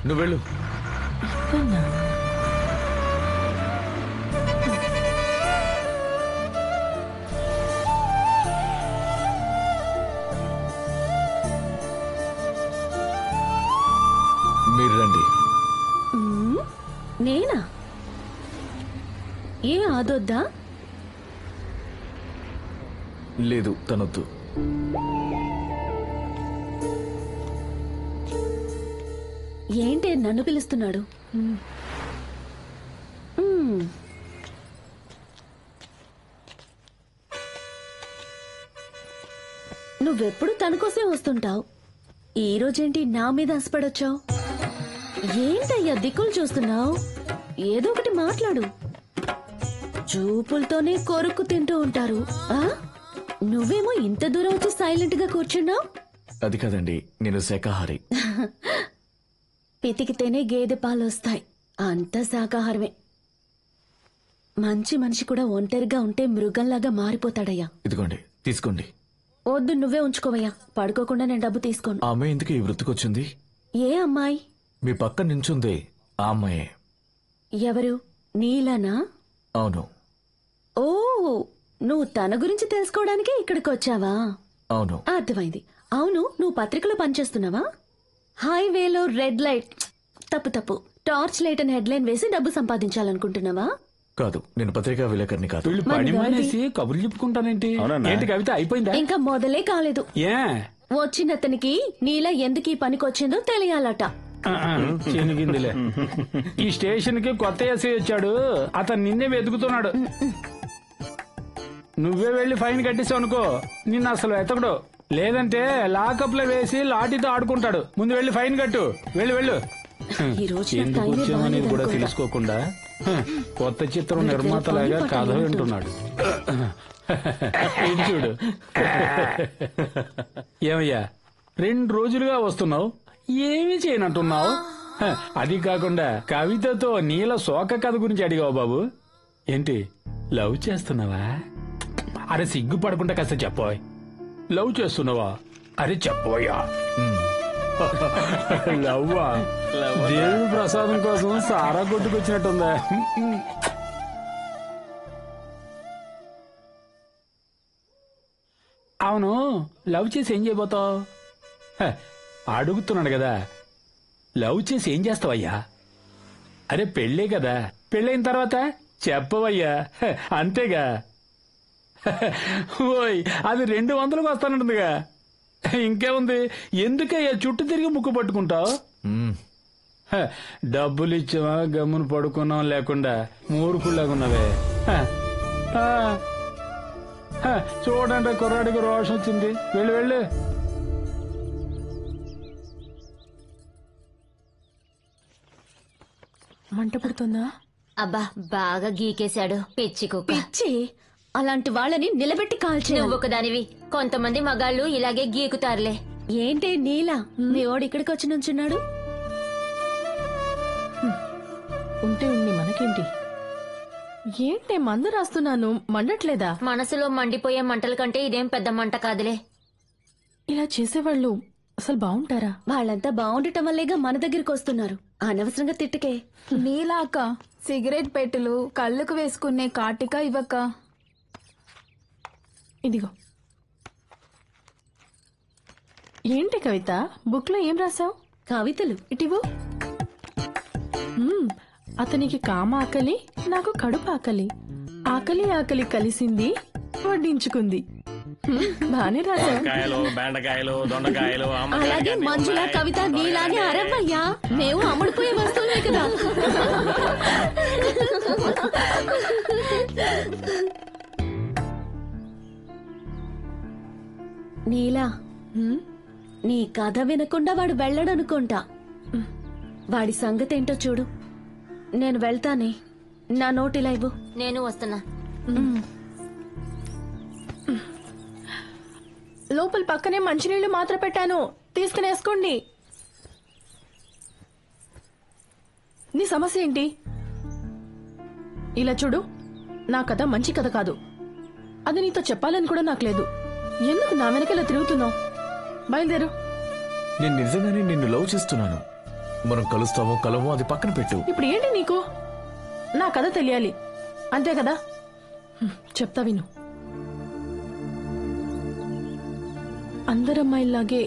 నువ్వు వెళ్ళు. మీరు రండి. నేనా? ఏ ఆదొద్దా? లేదు, తనొద్దు. ఏంటి నన్ను పిలుస్తున్నాడు? నువ్వెప్పుడు తన కోసమే వస్తుంటావు. ఈ రోజేంటి నా మీద ఆశపడొచ్చావు? ఏంటయ్యా దిక్కులు చూస్తున్నావు? ఏదో ఒకటి మాట్లాడు. చూపులతోనే కొరుక్కు తింటూ ఉంటారు. నువ్వేమో ఇంత దూరం వచ్చి సైలెంట్ గా కూర్చున్నావు. అది కాదండి, నేను శాకాహారి. పితికితేనే గేదె పాలు వస్తాయి, అంతా శాకాహారమే. మంచి మనిషి కూడా ఒంటరిగా ఉంటే మృగంలాగా మారిపోతాడయ్యా. ఇదిగోండి, తీసుకోండి. వద్దు, నువ్వే ఉంచుకోవయ్యా. పడుకోకుండా నేను డబ్బు తీసుకోను. ఆ అమ్మాయి ఎందుకు ఈ వృత్తికొచ్చింది? ఏ అమ్మాయి? మీ పక్కన నించుంది ఆ అమ్మాయే. ఎవరు? నీలానా? అవును. ఓ, నువ్వు తన గురించి తెలుసుకోవడానికే ఇక్కడికి వచ్చావా? అవును. అర్థమైంది. అవును, నువ్వు పత్రికలో పనిచేస్తున్నావా? హైవేలో రెడ్ లైట్, తప్పు టార్చ్ లైట్ అని హెడ్లైన్ వేసి డబ్బు సంపాదించాలనుకుంటున్నావా? కాదు, నేను పత్రికా విలేకరిని కాదు. పని మానేసి కబుర్లు చెప్పుకుంటానేంటి? ఏంటి కవిత, అయిపోయిందా? ఇంకా మొదలే కాలేదు. ఏ వచ్చినతనికి నీలా ఎందుకు ఈ పనికొచ్చిందో తెలియాలట. చెనిగిందిలే. ఈ స్టేషన్ కి కొత్త ఎస్ఐ వచ్చాడు, అతను నిన్నే వెతుకుతున్నాడు. నువ్వే వెళ్లి ఫైన్ కట్టిస్తావు అనుకో, నిన్ను అసలు వెతకడు. లేదంటే లాకప్ లో వేసి లాఠీతో ఆడుకుంటాడు. ముందు వెళ్లి ఫైన్ కట్టు. వెళ్ళు. ఎందుకు వచ్చామనేది కూడా తెలుసుకోకుండా కొత్త చిత్రం నిర్మాతలాగా కథ వింటున్నాడు. చూడు. ఏమయ్యా, 2 రోజులుగా వస్తున్నావు, ఏమీ చేయనంటున్నావు? అది కాకుండా కవితతో నీల శోక కథ గురించి అడిగావు బాబు. ఏంటి, లవ్ చేస్తున్నావా? అరే సిగ్గుపడకుండా కాస్త చెప్పోయ్. లవ్ చేస్తున్నావా? అరే చెప్పోయా. లవ్వా? దేవుడి ప్రసాదం కోసం సారా కొట్టుకొచ్చినట్టుందా? అవును, లవ్ చేసి ఏం చేయబోతావు? అడుగుతున్నాడు కదా, లవ్ చేసి ఏం చేస్తావయ్యా? అరే పెళ్ళే కదా, పెళ్ళైన తర్వాత చెప్పవయ్యా, అంతేగా. ఓయ్, అది 200కు వస్తానంటుందిగా. ఇంకేముంది, ఎందుకయ్యా చుట్టూ తిరిగి ముక్కు పట్టుకుంటావు? డబ్బులు ఇచ్చావా, గమ్మును పడుకున్నాం లేకుండా మూర్ఖుల్లాగున్నావే. చూడండి, కుర్రాడికి రోషం వచ్చింది. వెళ్ళు. మంట పుడుతుందా? అబ్బా, బాగా గీకేశాడు పిచ్చి కుక్క. పిచ్చి? అలాంటి వాళ్ళని నిలబెట్టి కాల్చే. నువ్వు ఒకదానివి, కొంతమంది మగాళ్ళు ఇలాగే గీకుతారులే. ఏంటి నీలా, మీ వాడు ఇక్కడికి వచ్చి నుంచున్నాడు? ఉంటే ఉంది, మనకేంటి? ఏంటే మందు రాస్తున్నాను, మండట్లేదా? మనసులో మండిపోయే మంటల కంటే ఇదేం పెద్ద మంట కాదులే. ఇలా చేసేవాళ్ళు అసలు బాగుంటారా? వాళ్ళంతా బాగుండటం వల్లేగా మన దగ్గరికి వస్తున్నారు. అనవసరంగా తిట్టుకే. నీలాక సిగరెట్ పెట్టెలు కళ్ళకు వేసుకునే కాటిక ఇవ్వక. ఇదిగో. ఏంటి కవిత, బుక్ లో ఏం రాసావు? కవితలు. ఇటివో. అతనికి కామ ఆకలి, నాకు కడుపు ఆకలి. ఆకలి కలిసింది, వడ్డించుకుంది. బానే రాసావు. బెండకాయలు, దొండకాయలు. అలాగే మంజుల, కవిత, నీలానే అరవయ్యా. మేము అమ్ముడుపోయే వస్తువులే కదా. నీలా, నీ కథ వినకుండా వాడు వెళ్ళడనుకుంటా. వాడి సంగతేంటో చూడు. నేను వెళ్తానే, నా నోటిలా ఇవ్వు. నేను వస్తున్నా. లోపల పక్కనే మంచినీళ్లు మాత్రం పెట్టాను, తీసుకునేసుకోండి. నీ సమస్య ఏంటి? ఇలా చూడు, నా కథ మంచి కథ కాదు. అది నీతో చెప్పాలని కూడా నాకు లేదు. ఎందుకు నా వెనకలా తిరుగుతున్నావు? బయలుదేరు. నేను నిజంగానే నిన్ను లవ్ చేస్తున్నాను. మనం కలుస్తామో కలవో అది పక్కన పెట్టు. ఇప్పుడు ఏంటి నీకు? నా కథ తెలియాలి అంతే కదా? చెప్తా విను. అందరమ్మాయిలాగే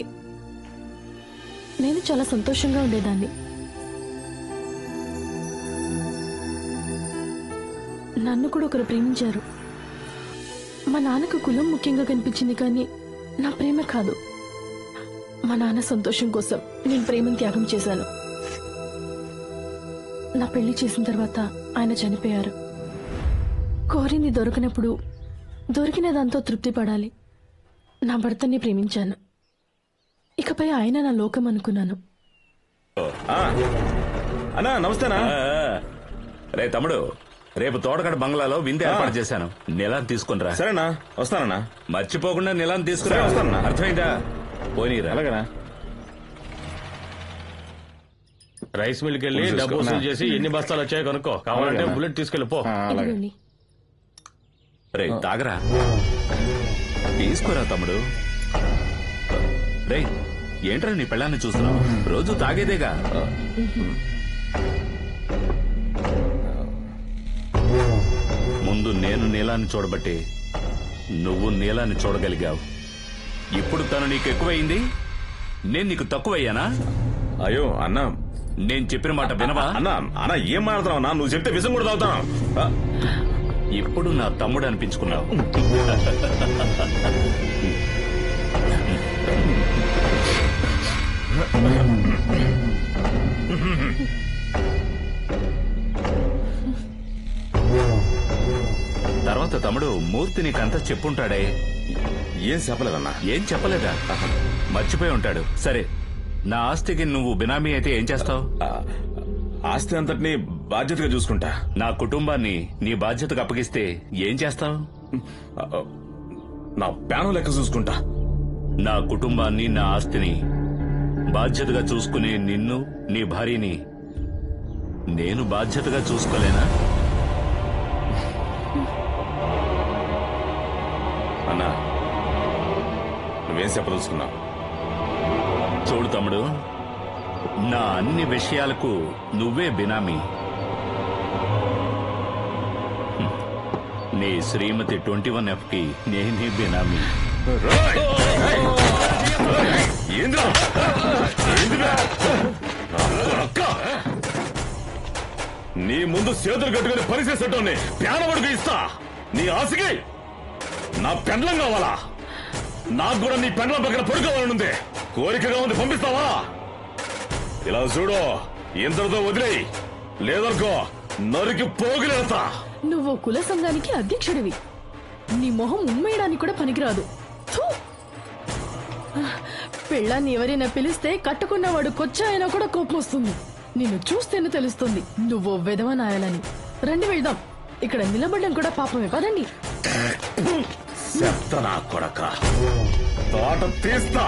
నేను చాలా సంతోషంగా ఉండేదాన్ని. నన్ను కూడా ఒకరు ప్రేమించారు. మా నాన్నకు కులం ముఖ్యంగా కనిపించింది, కానీ నా ప్రేమ కాదు. మా నాన్న సంతోషం కోసం నేను ప్రేమను త్యాగం చేశాను. నా పెళ్లి చేసిన తర్వాత ఆయన చనిపోయారు. కోరింది దొరకనప్పుడు దొరికిన దాంతో తృప్తి పడాలి. నా భర్తని ప్రేమించాను. ఇకపై ఆయన నా లోకం అనుకున్నాను. అన్నా నమస్తేనా. రే తమ్ముడు, రేపు తోటకడ బంగ్లాలో విందు ఏర్పాటు చేశాను. నిలాన్ని తీసుకునిరా. సరేనా, వస్తానన్నా. మర్చిపోకుండా నిలాన్ని తీసుకురా. వస్తానన్నా. అర్థమైందా? పోనీరా. అలాగనా. రైస్ మిల్కి వెళ్ళి డబ్బు వసూలు చేసి ఎన్ని బస్తాలు వచ్చాయో కనుక్కో. కావాలంటే బుల్లెట్ తీసుకెళ్ళిపో. ఇదిగోండి. రే తాగరా. తీసుకురా తమ్ముడు. రే ఏంట్రా నీ పెళ్ళాన్ని చూస్తున్నావు? రోజు తాగేదేగా. ముందు నేను నీలాన్ని చూడబట్టి నువ్వు నీలాన్ని చూడగలిగావు. ఇప్పుడు తను నీకు ఎక్కువైంది, నేను నీకు తక్కువయ్యానా? అయ్యో అన్నా, నేను చెప్పిన మాట వినవా? అన్నా అన్నా ఏం మాట్లాడుతున్నావు అన్నా? నువ్వు చెప్తే విషం కూడా తాగుతాను. ఇప్పుడు నా తమ్ముడు అనిపించుకున్నావు. తర్వాత తమ్ముడు మూర్తి నీకంతా చెప్పుంటాడే. ఏం చెప్పలేదన్నా. ఏం చెప్పలేదా? మర్చిపోయి ఉంటాడు. సరే, నా ఆస్తికి నువ్వు బినామీ అయితే ఏం చేస్తావు? ఆస్తి అంతటిని బాధ్యతగా చూసుకుంటా. నా కుటుంబాన్ని నీ బాధ్యతకు అప్పగిస్తే ఏం చేస్తావు? నా ప్రాణం లెక్క చూసుకుంటా. నా కుటుంబాన్ని, నా ఆస్తిని బాధ్యతగా చూసుకునే నిన్ను, నీ భార్యని నేను బాధ్యతగా చూసుకోలేనా? అన్నా నువ్వేం చెప్పదలుచుకున్నావు? చూడు తమ్ముడు, నా అన్ని విషయాలకు నువ్వే బినామీ. నీ శ్రీమతి 21F కి నేనే బినామీ. నీ ముందు చేతులు కట్టుకుని పరిచేసేటోని ప్రాణవడుకు ఇస్తా. నీ ఆశకి నా పెండ్లం కావాలా? నాకు కూడా నీ పెండ్లం పక్కన పడుకోవాలనుంది. కోరికగా ఉంది, పంపిస్తావా? ఇలా చూడు, ఇంతటితో వదిలేయి, లేదనుకో నరికి పోగులేస్తా. నువ్వు కుల సంఘానికి అధ్యక్షుడివి. నీ మొహం ఉమ్మేయడానికి కూడా పనికిరాదు. థూ! పెళ్ళాన్ని ఎవరైనా పిలిస్తే కట్టుకున్నవాడు కొచ్చాయనా కూడా కోపం వస్తుంది. నిన్ను చూస్తేనే తెలుస్తుంది నువ్వు వెధవనాయాలని. రండి వెళ్దాం. ఇక్కడ నిలబడడం కూడా పాపమే. పదండి. చెప్తా నా కొడక, తోట తీస్తా.